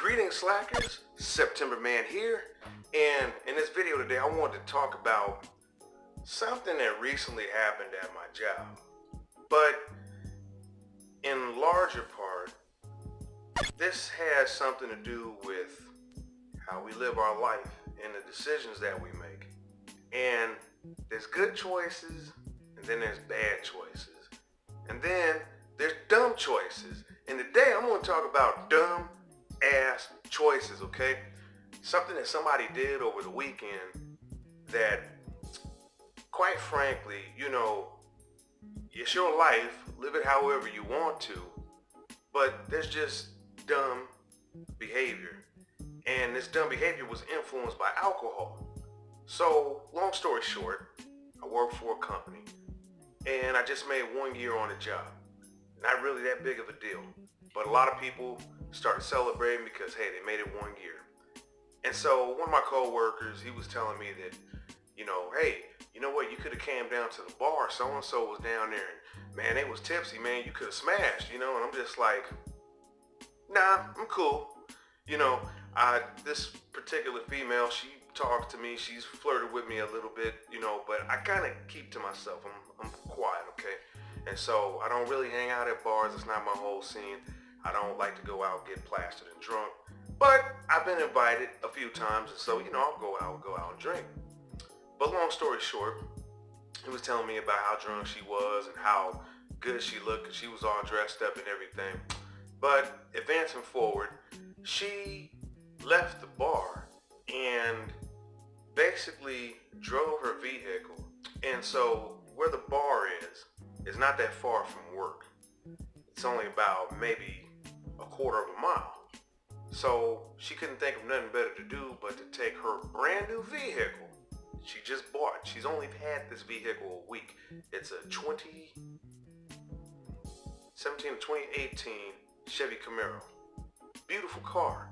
Greetings slackers, September Man here, and in this video today I wanted to talk about something that recently happened at my job. But in larger part, this has something to do with how we live our life and the decisions that we make. And there's good choices, and then there's bad choices, and then there's dumb choices. And today I'm going to talk about dumb ass choices, okay? Something that somebody did over the weekend that, quite frankly, it's your life, live it however you want to, but there's just dumb behavior. And this dumb behavior was influenced by alcohol. So, long story short, I work for a company and I just made 1 year on the job. Not really that big of a deal, but a lot of people started celebrating because, hey, they made it 1 year. And so one of my co-workers, he was telling me that, hey, you know what, you could have came down to the bar, so-and-so was down there, and man, they was tipsy, man, you could have smashed, and I'm just like, nah, I'm cool. This particular female, she talks to me, she's flirted with me a little bit, but I kind of keep to myself. I'm quiet, okay? And so I don't really hang out at bars. It's not my whole scene. I don't like to go out, get plastered and drunk. But I've been invited a few times, and so, I'll go out and drink. But long story short, he was telling me about how drunk she was and how good she looked, because she was all dressed up and everything. But advancing forward, she left the bar and basically drove her vehicle. And so where the bar is not that far from work. It's only about maybe a quarter of a mile. So she couldn't think of nothing better to do but to take her brand new vehicle she just bought. She's only had this vehicle a week. It's a 2017 to 2018 Chevy Camaro. Beautiful car.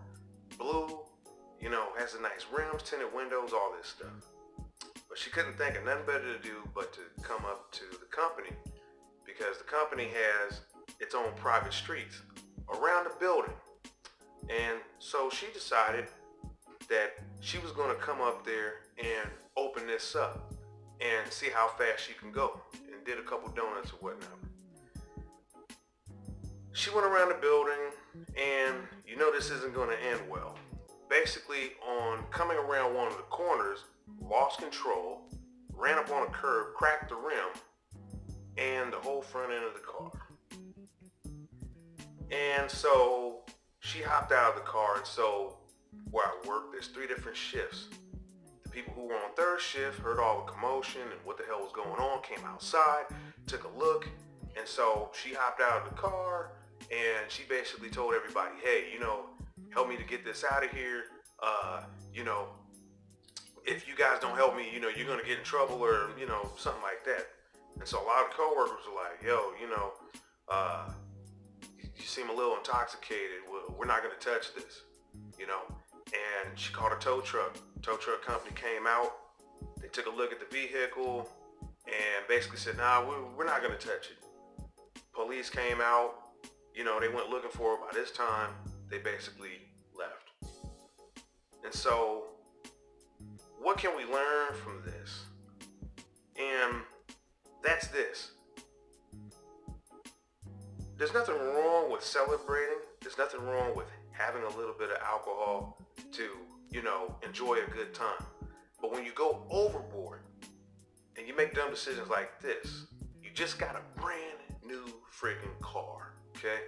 Blue, has the nice rims, tinted windows, all this stuff. But she couldn't think of nothing better to do but to come up to the company, because the company has its own private streets around the building. And so she decided that she was going to come up there and open this up and see how fast she can go, and did a couple donuts or whatnot. She went around the building, and this isn't going to end well. Basically, on coming around one of the corners, lost control, ran up on a curb, cracked the rim, and the whole front end of the car. And so she hopped out of the car, and so where I work, there's 3 different shifts. The people who were on third shift heard all the commotion and what the hell was going on, came outside, took a look, and so she hopped out of the car, and she basically told everybody, hey, help me to get this out of here. If you guys don't help me, you're going to get in trouble, or, something like that. And so a lot of coworkers were like, yo, you seem a little intoxicated. We're not going to touch this, And she called a tow truck. Tow truck company came out. They took a look at the vehicle and basically said, nah, we're not going to touch it. Police came out. They went looking for her. By this time, they basically left. And so what can we learn from this? And that's this. There's nothing wrong with celebrating. There's nothing wrong with having a little bit of alcohol to, enjoy a good time. But when you go overboard and you make dumb decisions like this, you just got a brand new freaking car, okay?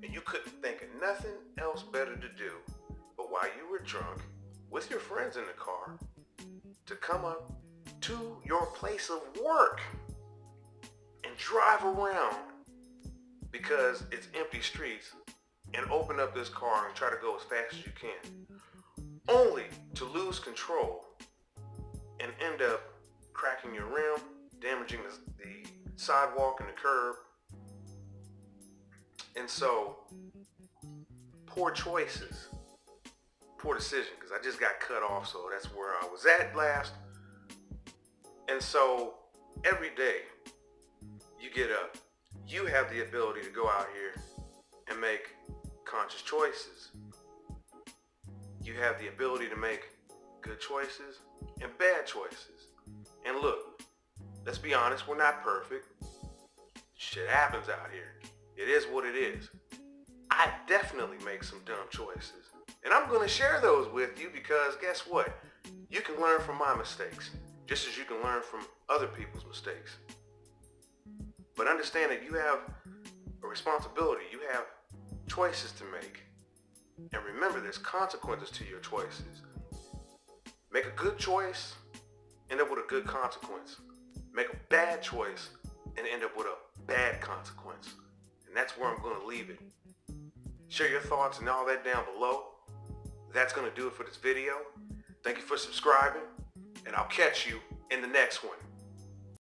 And you couldn't think of nothing else better to do but while you were drunk with your friends in the car to come up to your place of work and drive around, because it's empty streets, and open up this car and try to go as fast as you can, only to lose control and end up cracking your rim, damaging the sidewalk and the curb. And so, poor choices, poor decision, because I just got cut off, so that's where I was at last. And so, every day you get up, you have the ability to go out here and make conscious choices. you have the ability to make good choices and bad choices. And look, let's be honest, we're not perfect. Shit happens out here. It is what it is. I definitely make some dumb choices. And I'm going to share those with you because guess what? You can learn from my mistakes, just as you can learn from other people's mistakes. But understand that you have a responsibility. You have choices to make. And remember, there's consequences to your choices. Make a good choice, end up with a good consequence. Make a bad choice and end up with a bad consequence. And that's where I'm going to leave it. Share your thoughts and all that down below. That's going to do it for this video. Thank you for subscribing, and I'll catch you in the next one.